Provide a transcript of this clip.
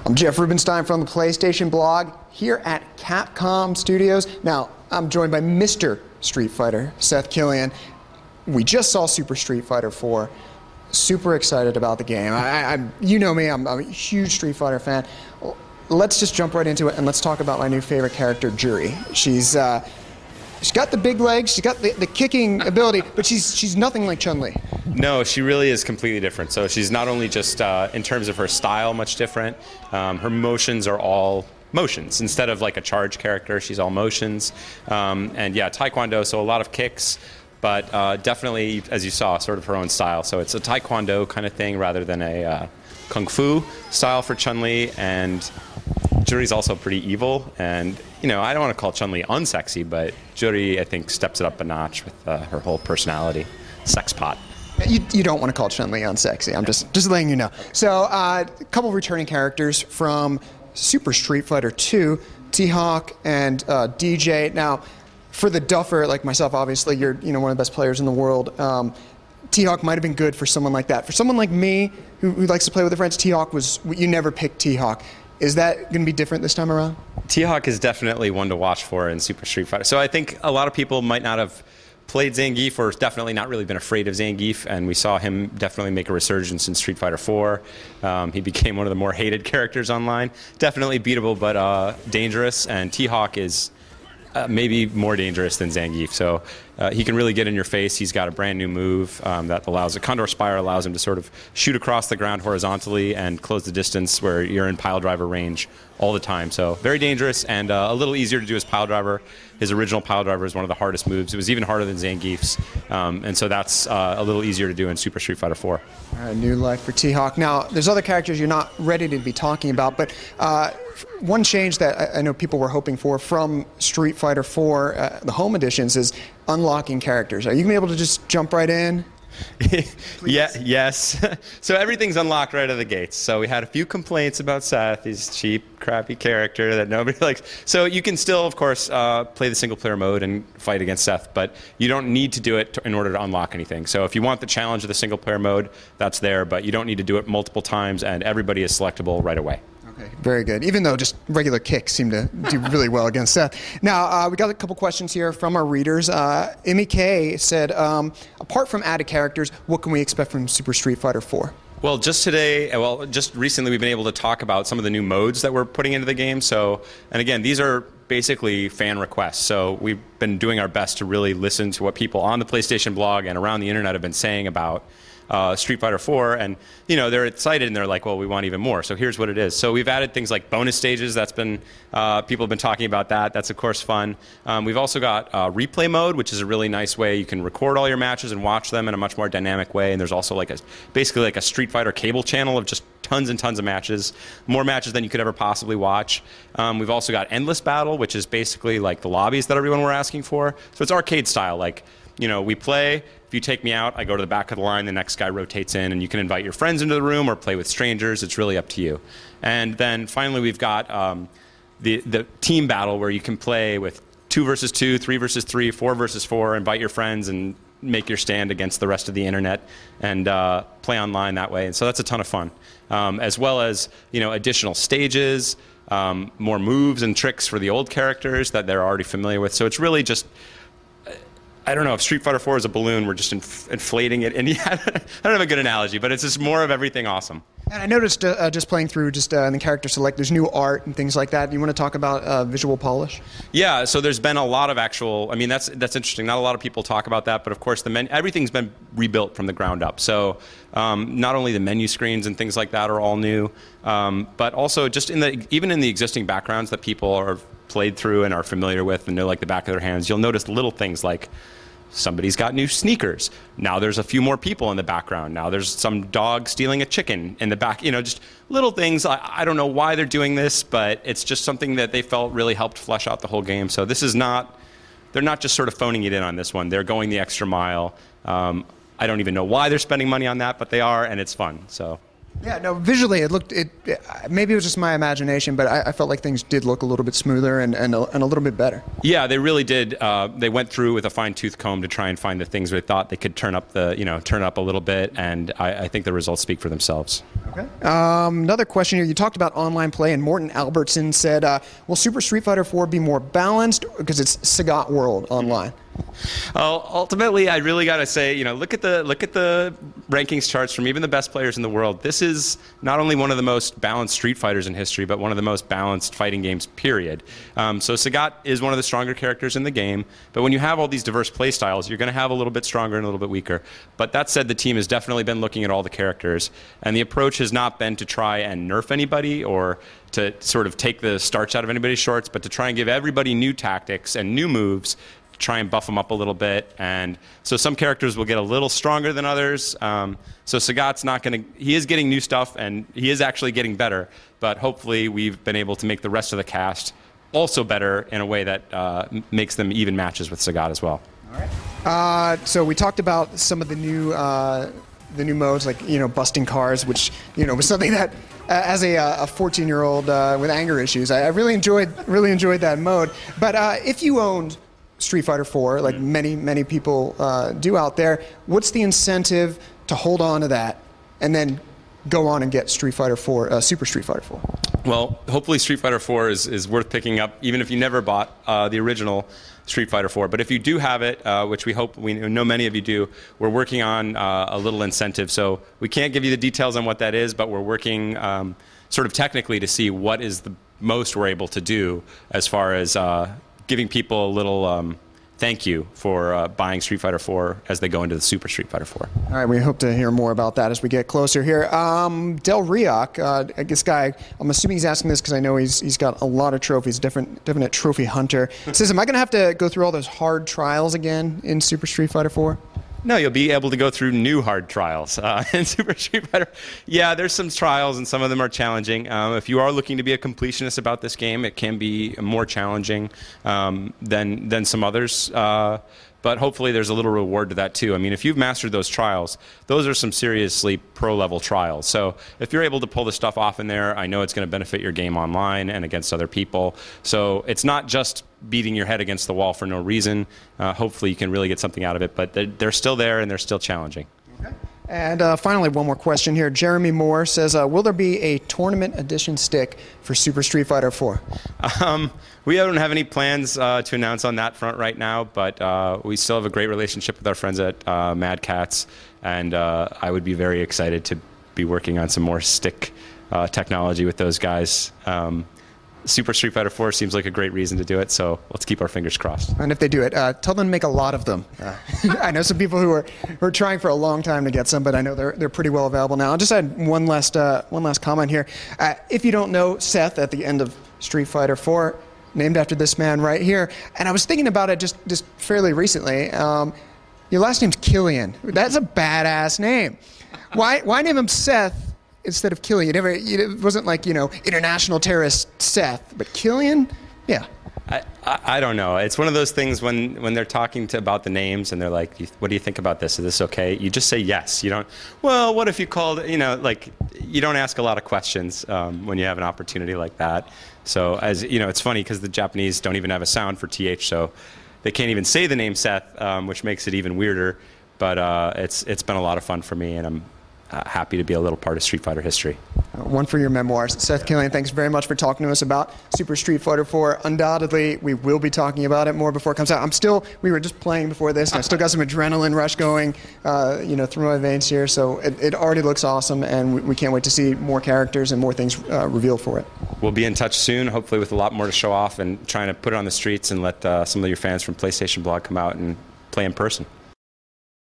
I'm Jeff Rubinstein from the Plastation blog here at Capcom Studios. Now, I'm joined by Mr. Street Fighter, Seth Killian. We just saw Super Street Fighter 4. Super excited about the game. You know me, I'm a huge Street Fighter fan. Let's just jump right into it and let's talk about my new favorite character, Juri. She's got the big legs, she's got the kicking ability, but she's nothing like Chun-Li. No, she really is completely different. So she's not only just, in terms of her style, much different. Her motions are all motions. Instead of like a charge character, she's all motions. And yeah, Taekwondo, so a lot of kicks, but definitely, as you saw, sort of her own style. So it's a Taekwondo kind of thing rather than a Kung Fu style for Chun-Li. And Juri's also pretty evil, and you know, I don't want to call Chun-Li unsexy, but Juri, I think, steps it up a notch with her whole personality. Sex pot. You don't want to call Chun-Li unsexy. I'm just letting you know. So, a couple of returning characters from Super Street Fighter 2, T.Hawk and Deejay. Now, for the duffer like myself, obviously, you're one of the best players in the world. T.Hawk might have been good for someone like that. For someone like me, who likes to play with their friends, T.Hawk was, you never picked T.Hawk. Is that going to be different this time around? T.Hawk is definitely one to watch for in Super Street Fighter. So I think a lot of people might not have played Zangief or definitely not really been afraid of Zangief, and we saw him definitely make a resurgence in Street Fighter 4. He became one of the more hated characters online. Definitely beatable, but dangerous, and T.Hawk is maybe more dangerous than Zangief. So he can really get in your face. He's got a brand new move that allows, a Condor Spire allows him to sort of shoot across the ground horizontally and close the distance where you're in pile driver range all the time. So very dangerous and a little easier to do as pile driver. His original pile driver is one of the hardest moves. It was even harder than Zangief's. And so that's a little easier to do in Super Street Fighter 4. All right, new life for T-Hawk. Now, there's other characters you're not ready to be talking about, but one change that I know people were hoping for from Street Fighter 4, the home editions, is unlocking characters. Are you going to be able to just jump right in? Yeah, yes. So everything's unlocked right out of the gates. So we had a few complaints about Seth. He's a cheap, crappy character that nobody likes. So you can still, of course, play the single-player mode and fight against Seth, but you don't need to do it in order to unlock anything. So if you want the challenge of the single-player mode, that's there, but you don't need to do it multiple times, and everybody is selectable right away. Okay, very good. Even though just regular kicks seem to do really well against Seth. Now, we got a couple questions here from our readers. Emmy K said, apart from added characters, what can we expect from Super Street Fighter 4? Well, just today, well, just recently we've been able to talk about some of the new modes that we're putting into the game. So, and again, these are basically fan requests. So we've been doing our best to really listen to what people on the PlayStation blog and around the internet have been saying about Street Fighter 4, and you know, they're excited and they're like, well, we want even more. So here's what it is. So we've added things like bonus stages. That's been people have been talking about that. That's of course fun. We've also got replay mode, which is a really nice way you can record all your matches and watch them in a much more dynamic way. And there's also like basically like a Street Fighter cable channel of just tons and tons of matches, more matches than you could ever possibly watch. We've also got endless battle, which is basically like the lobbies that everyone were asking for. So it's arcade style, like, you know, we play, if you take me out, I go to the back of the line, the next guy rotates in, and you can invite your friends into the room or play with strangers. It's really up to you. And then finally we've got the team battle where you can play with 2 versus 2, 3 versus 3, 4 versus 4, invite your friends and make your stand against the rest of the internet and play online that way. And so that's a ton of fun. As well as, you know, additional stages, more moves and tricks for the old characters that they're already familiar with. So it's really just, I don't know, if Street Fighter 4 is a balloon, we're just inflating it. And yeah, I don't have a good analogy, but it's just more of everything awesome. And I noticed just playing through just in the character select, there's new art and things like that. You want to talk about visual polish? Yeah, so there's been a lot of actual, I mean, that's interesting. Not a lot of people talk about that, but of course everything's been rebuilt from the ground up. So not only the menu screens and things like that are all new, but also just even in the existing backgrounds that people are played through and are familiar with and know like the back of their hands, you'll notice little things like somebody's got new sneakers. Now there's a few more people in the background. Now there's some dog stealing a chicken in the back. You know, just little things. I don't know why they're doing this, but it's just something that they felt really helped flesh out the whole game. So this is not, they're not just sort of phoning it in on this one. They're going the extra mile. I don't even know why they're spending money on that, but they are, and it's fun. So. Yeah, no, visually maybe it was just my imagination, but I felt like things did look a little bit smoother and a little bit better. Yeah, they really did. They went through with a fine-tooth comb to try and find the things where they thought they could turn up a little bit, and I think the results speak for themselves. Okay. Another question here. You talked about online play, and Morton Albertson said, will Super Street Fighter 4 be more balanced because it's Sagat World online? Ultimately, I really got to say, look at the rankings charts from even the best players in the world. This is not only one of the most balanced Street Fighters in history, but one of the most balanced fighting games, period. So Sagat is one of the stronger characters in the game, but when you have all these diverse play styles, you're going to have a little bit stronger and a little bit weaker. But that said, the team has definitely been looking at all the characters, and the approach has not been to try and nerf anybody or to sort of take the starch out of anybody's shorts, but to try and give everybody new tactics and new moves, try and buff them up a little bit. And so some characters will get a little stronger than others. So Sagat's not going to, he is getting new stuff, and he is actually getting better, but hopefully we've been able to make the rest of the cast also better in a way that makes them even matches with Sagat as well. All right. So we talked about some of the new modes, like busting cars, which was something that as a 14-year-old with anger issues, I really enjoyed that mode. But if you owned Street Fighter 4, like many people do out there, what's the incentive to hold on to that and then go on and get Street Fighter 4, Super Street Fighter 4? Well, hopefully Street Fighter 4 is worth picking up, even if you never bought the original Street Fighter 4. But if you do have it, which we know many of you do, we're working on a little incentive. So we can't give you the details on what that is, but we're working sort of technically to see what is the most we're able to do as far as giving people a little thank you for buying Street Fighter 4 as they go into the Super Street Fighter 4. All right, we hope to hear more about that as we get closer here. Del Rioc, this guy, I'm assuming he's asking this because I know he's got a lot of trophies, definite trophy hunter. Says, am I going to have to go through all those hard trials again in Super Street Fighter 4? No, you'll be able to go through new hard trials in Super Street Fighter. Yeah, there's some trials, and some of them are challenging. If you are looking to be a completionist about this game, it can be more challenging than some others. But hopefully there's a little reward to that too. I mean, if you've mastered those trials, those are some seriously pro-level trials. So if you're able to pull the stuff off in there, I know it's going to benefit your game online and against other people. So it's not just beating your head against the wall for no reason. Hopefully you can really get something out of it, but they're still there and they're still challenging. Okay. And finally, one more question here. Jeremy Moore says, will there be a tournament edition stick for Super Street Fighter 4? We don't have any plans to announce on that front right now, but we still have a great relationship with our friends at Mad Catz, and I would be very excited to be working on some more stick technology with those guys. Super Street Fighter 4 seems like a great reason to do it, so let's keep our fingers crossed. And if they do it, tell them to make a lot of them. I know some people who are trying for a long time to get some, but I know they're pretty well available now. I'll just add one last comment here. If you don't know Seth at the end of Street Fighter 4, named after this man right here, and I was thinking about it just fairly recently. Your last name's Killian. That's a badass name. Why name him Seth instead of Killian? It wasn't like, international terrorist Seth, but Killian? Yeah. I don't know. It's one of those things when they're talking about the names and they're like, what do you think about this? Is this okay? You just say yes. You don't, well, what if you called, you don't ask a lot of questions when you have an opportunity like that. So it's funny because the Japanese don't even have a sound for TH, so they can't even say the name Seth, which makes it even weirder. But it's been a lot of fun for me, and I'm happy to be a little part of Street Fighter history. One for your memoirs. Seth Killian, thanks very much for talking to us about Super Street Fighter 4. Undoubtedly, we will be talking about it more before it comes out. We were just playing before this, and I still got some adrenaline rush going, through my veins here. So it already looks awesome, and we can't wait to see more characters and more things revealed for it. We'll be in touch soon, hopefully with a lot more to show off and trying to put it on the streets and let some of your fans from PlayStation Blog come out and play in person.